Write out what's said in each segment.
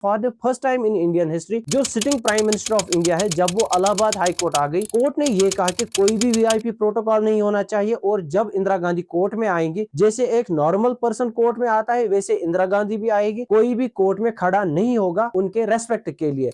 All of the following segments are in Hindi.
For the first time in Indian history जो sitting prime minister of India है, जब वो इलाहाबाद हाई कोर्ट आ गई, कोर्ट ने ये कहा कि कोई भी वीआईपी प्रोटोकॉल नहीं होना चाहिए। और जब इंदिरा गांधी कोर्ट में आएंगी, जैसे एक नॉर्मल पर्सन कोर्ट में आता है वैसे इंदिरा गांधी भी आएगी, कोई भी कोर्ट में खड़ा नहीं होगा उनके रेस्पेक्ट के लिए।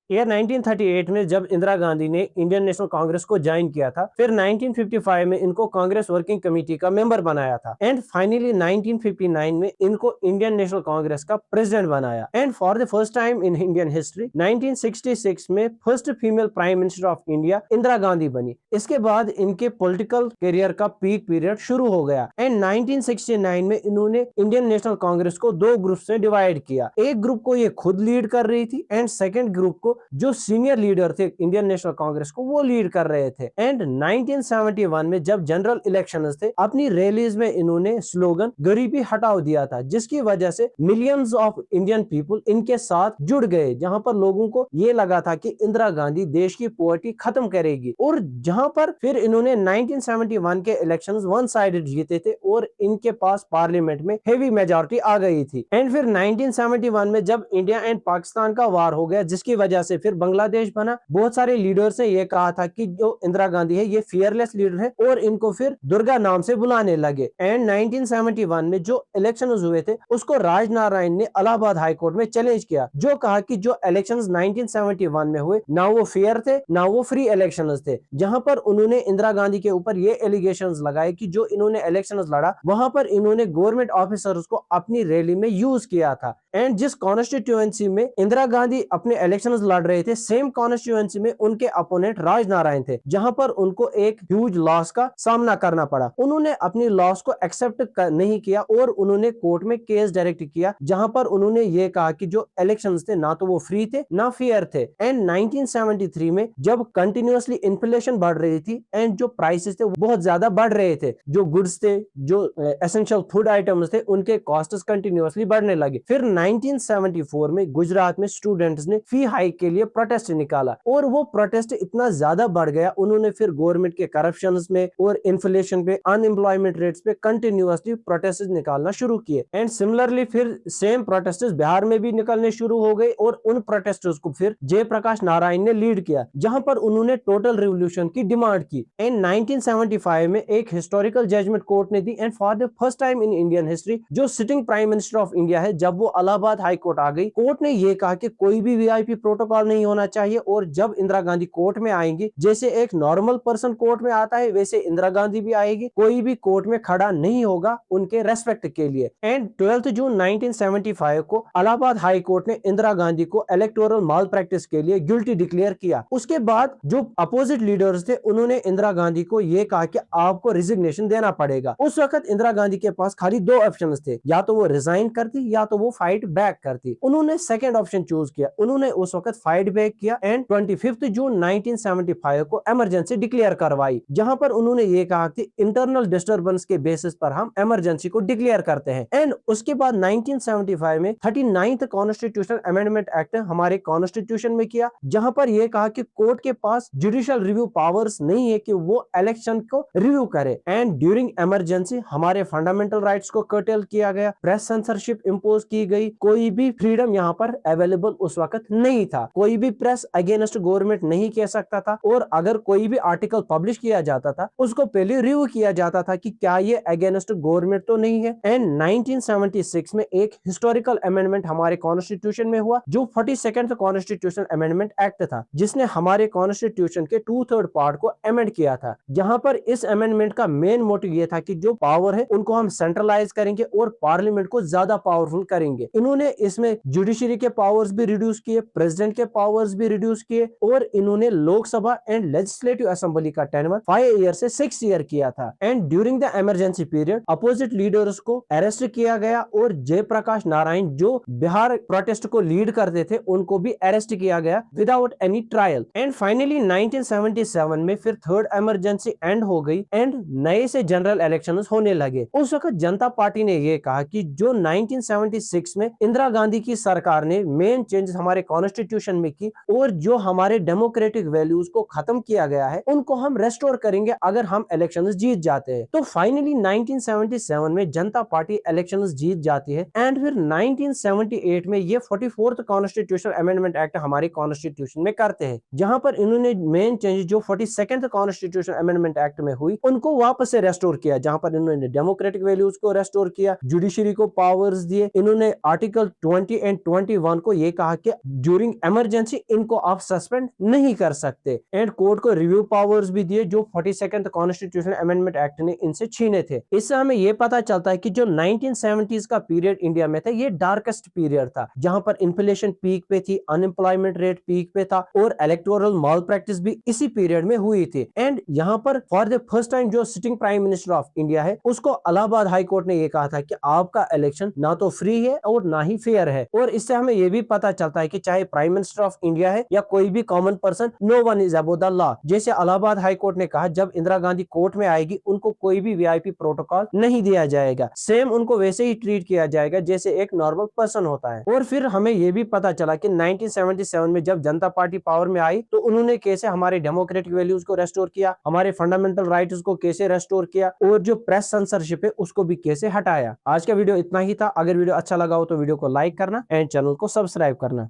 यह 1938 में जब इंदिरा गांधी ने इंडियन नेशनल कांग्रेस को ज्वाइन किया था, फिर 1955 में इनको कांग्रेस वर्किंग कमेटी का मेंबर बनाया था, एंड फाइनली 1959 में इनको इंडियन नेशनल कांग्रेस का प्रेसिडेंट बनाया। And for the first time in Indian history 1966 में first female prime minister of India Indira Gandhi बनी। इसके बाद इनके पॉलिटिकल करियर का पीक पीरियड शुरू हो गया, एंड 1969 में इन्होंने इंडियन नेशनल कांग्रेस को दो ग्रुप में डिवाइड किया। एक ग्रुप को ये खुद लीड कर रही थी, एंड सेकेंड ग्रुप को जो सीनियर लीडर थे इंडियन नेशनल कांग्रेस को वो लीड कर रहे थे। एंड 1971 में जब जनरल इलेक्शंस थे, अपनी रैलीज में इन्होंने स्लोगन गरीबी हटाओ दिया था, जिसकी वजह से मिलियंस ऑफ इंडियन पीपल इनके साथ जुड़ गए, जहां पर लोगों को ये लगा था कि इंदिरा गांधी देश की पॉवर्टी खत्म करेगी। और जहां पर फिर इन्होंने 1971 के इलेक्शंस वन साइडेड जीते थे और इनके पास पार्लियामेंट में हेवी मेजॉरिटी आ गई थी। एंड फिर 1971 में जब इंडिया एंड पाकिस्तान का वार हो गया, जिसकी वजह से फिर बांग्लादेश बना, बहुत सारे लीडर्स ने ये कहा था कि जो इंदिरा गांधी है ये फियरलेस लीडर है, और इनको फिर दुर्गा नाम से बुलाने लगे। एंड 1971 में जो इलेक्शन हुए थे उसको राजनारायण ने इलाहाबाद हाई कोर्ट में चैलेंज किया, जो कहा कि जो इलेक्शंस 1971 में हुए ना वो फेयर थे ना वो फ्री इलेक्शंस थे, जहां पर उन्होंने इंदिरा गांधी के ऊपर ये एलिगेशंस लगाए कि जो इन्होंने इलेक्शंस लड़ा वहां पर इन्होंने गवर्नमेंट ऑफिसर्स को अपनी रैली में यूज किया था। एंड जिस कॉन्स्टिट्यूएंसी में इंदिरा गांधी अपने इलेक्शंस लड़ रहे थे, सेम कॉन्स्टिट्यूएंसी में उनके अपोनेंट राजनारायण थे, जहां पर उनको एक ह्यूज लॉस का सामना करना पड़ा। उन्होंने अपनी लॉस को एक्सेप्ट नहीं किया और उन्होंने कोर्ट में केस डायरेक्ट किया, जहां पर उन्होंने ये कहा कि जो इलेक्शंस थे ना तो वो फ्री थे ना फेयर थे। एंड 1973 में जब कंटिन्यूअसली इन्फ्लेशन बढ़ रही थी एंड जो प्राइसेस थे वो बहुत ज्यादा बढ़ रहे थे, जो गुड्स थे, जो एसेंशियल फूड आइटम्स थे, उनके कॉस्ट्स कंटिन्यूअसली बढ़ने लगे। फिर 1974 में गुजरात में स्टूडेंट्स ने फी हाइक के लिए प्रोटेस्ट निकाला, और वो प्रोटेस्ट इतना ज्यादा बढ़ गया, उन्होंने फिर गवर्नमेंट के करप्शन में और इन्फ्लेशन पे, अनएम्प्लॉयमेंट रेट्स पे कंटिन्यूअसली प्रोटेस्ट निकालना शुरू किए। एंड सिमिलरली फिर सेम प्रोटेस्ट बिहार में भी निकलने शुरू हो गए, और उन प्रोटेस्टर्स को फिर जयप्रकाश नारायण ने लीड किया, जहां पर उन्होंने टोटल रिवोल्यूशन की डिमांड की। एंड 1975 में एक हिस्टोरिकल जजमेंट कोर्ट ने दी, and for the first time in Indian history जो sitting prime minister of India है, जब वो इलाहाबाद हाई कोर्ट आ गई, कोर्ट ने ये कहा कि कोई भी वीआईपी प्रोटोकॉल नहीं होना चाहिए। और जब इंदिरा गांधी कोर्ट में आएंगी, जैसे एक नॉर्मल पर्सन कोर्ट में आता है वैसे इंदिरा गांधी भी आएगी, कोई भी कोर्ट में खड़ा नहीं होगा उनके रेस्पेक्ट के लिए। एंड 12 जून 1975 को इलाहाबाद हाई कोर्ट ने इंदिरा गांधी को इलेक्टोरल माल प्रैक्टिस के लिए गिल्टी डिक्लेयर किया। उसके बाद जो अपोजिट लीडर्स थे उन्होंने इंदिरा गांधी को यह कहा कि आपको रिजिग्नेशन देना पड़ेगा। उस वक्त इंदिरा गांधी के पास खाली दो ऑप्शन थे, या तो वो रिजाइन करती या तो वो फाइट बैक करती। उन्होंने सेकेंड ऑप्शन चूज किया, उन्होंने उस वक्त फाइट बैक किया। एंड 25 जून 1975 को इमरजेंसी डिक्लेयर करवाई, जहां पर उन्होंने ये कहा कि इंटरनल डिस्टर्बेंस के बेसिस पर हम इमरजेंसी को डिक्लेयर करते हैं। एंड उसके बाद 1975 में 39th कॉन्स्टिट्यूशनल अमेंडमेंट एक्ट हमारे कॉन्स्टिट्यूशन में किया, जहां पर यह कहा कि कोर्ट के पास जुडिशियल रिव्यू पावर्स नहीं है कि वो इलेक्शन को रिव्यू करे। एंड ड्यूरिंग इमरजेंसी हमारे फंडामेंटल राइट्स को कर्टेल किया गया, प्रेस सेंसरशिप इंपोज की गई, कोई भी फ्रीडम यहाँ पर अवेलेबल उस वक्त नहीं था, कोई भी प्रेस अगेंस्ट गवर्नमेंट नहीं कह सकता था, और अगर कोई भी आर्टिकल पब्लिश किया जाता था उसको पहले रिव्यू किया जाता था कि क्या ये अगेंस्ट गवर्नमेंट तो नहीं है। एंड 1976 में एक हिस्टोरिकल अमेंडमेंट हमारे कॉन्स्टिट्यूशन में हुआ, जो 42nd कॉन्स्टिट्यूशनल अमेंडमेंट एक्ट था, जिसने हमारे कॉन्स्टिट्यूशन के 2/3 पार्ट को अमेंड किया था, जहां पर इस अमेंडमेंट का मेन मोटिव ये था कि जो पावर है उनको हम सेंट्रलाइज करेंगे और पार्लियामेंट को ज्यादा पावरफुल करेंगे। इन्होंने इसमें जुडिशरी के पावर्स भी रिड्यूस किए, प्रेसिडेंट के पावर्स भी रिड्यूस किए, और इन्होंने लोकसभा एंड लेजिस्लेटिव असेंबली का टेन्योर 5 ईयर से 6 ईयर किया था। And during the emergency period opposite leaders को अरेस्ट किया गया, और जयप्रकाश नारायण जो बिहार प्रोटेस्ट को लीड करते थे उनको भी अरेस्ट किया गया without any trial. And finally 1977 में फिर थर्ड इमरजेंसी एंड हो गई, एंड नए से जनरल इलेक्शंस होने लगे। उस वक्त जनता पार्टी ने यह कहा कि जो 1976 में इंदिरा गांधी की सरकार ने मेन चेंजेस हमारे कॉन्स्टिट्यूशन कॉन्स्टिट्यूशन में की और जो हमारे डेमोक्रेटिक वैल्यूज को खत्म किया गया है उनको हम रेस्टोर करेंगे अगर हम इलेक्शंस जीत जाते हैं। तो फाइनली 1977 में जनता पार्टी इलेक्शंस जीत जाती है एंड फिर 1978 में ये 44th कॉन्स्टिट्यूशनल अमेंडमेंट एक्ट हमारे कॉन्स्टिट्यूशन में करते हैं, जहां पर इन्होंने मेन चेंज जो 42nd कॉन्स्टिट्यूशनल अमेंडमेंट एक्ट में हुई उनको वापस से रेस्टोर किया, जहां पर इन्होंने डेमोक्रेटिक वैल्यूज को रेस्टोर किया, जुडिशरी को पावर्स दिए। इन्होंने आर्टिकल 20 एंड 21 को ये कहा कि ड्यूरिंग इमरजेंसी इनको आप सस्पेंड नहीं कर सकते एंड कोर्ट को रिव्यू पावर्स भी दिए जो 42nd कॉन्स्टिट्यूशनल अमेंडमेंट एक्ट ने इनसे छीने थे। इससे हमें यह पता चलता है कि जो 1970s का पीरियड इंडिया में था ये डार्केस्ट पीरियड था, जहां पर इन्फ्लेशन पीक पे थी, अनएम्प्लॉयमेंट रेट पीक पे था और इलेक्टोरल माल प्रैक्टिस भी इसी पीरियड में हुई थी। एंड यहाँ पर फॉर द फर्स्ट टाइम जो sitting prime minister of India है उसको इलाहाबाद हाई कोर्ट ने यह कहा था कि आपका इलेक्शन ना तो फ्री है और ना ही फेयर है। और इससे हमें यह भी पता चलता है कि चाहे प्राइम मिनिस्टर ऑफ इंडिया है या कोई भी common person, no one is above the law. जैसे इलाहाबाद हाई कोर्ट ने कहा जब इंदिरा गांधी कोर्ट में आएगी उनको कोई भी वीआईपी प्रोटोकॉल नहीं दिया जाएगा, सेम उनको वैसे ही ट्रीट किया जाएगा जैसे एक नॉर्मल पर्सन होता है। और फिर हमें यह भी पता चला कि 1977 में जब जनता पार्टी पावर में आई तो उन्होंने कैसे हमारे डेमोक्रेटिक वैल्यूज को रेस्टोर किया, हमारे फंडामेंटल राइट्स को कैसे रेस्टोर किया और जो प्रेस सेंसरशिप है उसको भी कैसे हटाया। आज का वीडियो इतना ही था। अगर वीडियो अच्छा लगा हो तो वीडियो को लाइक करना एंड चैनल को सब्सक्राइब करना।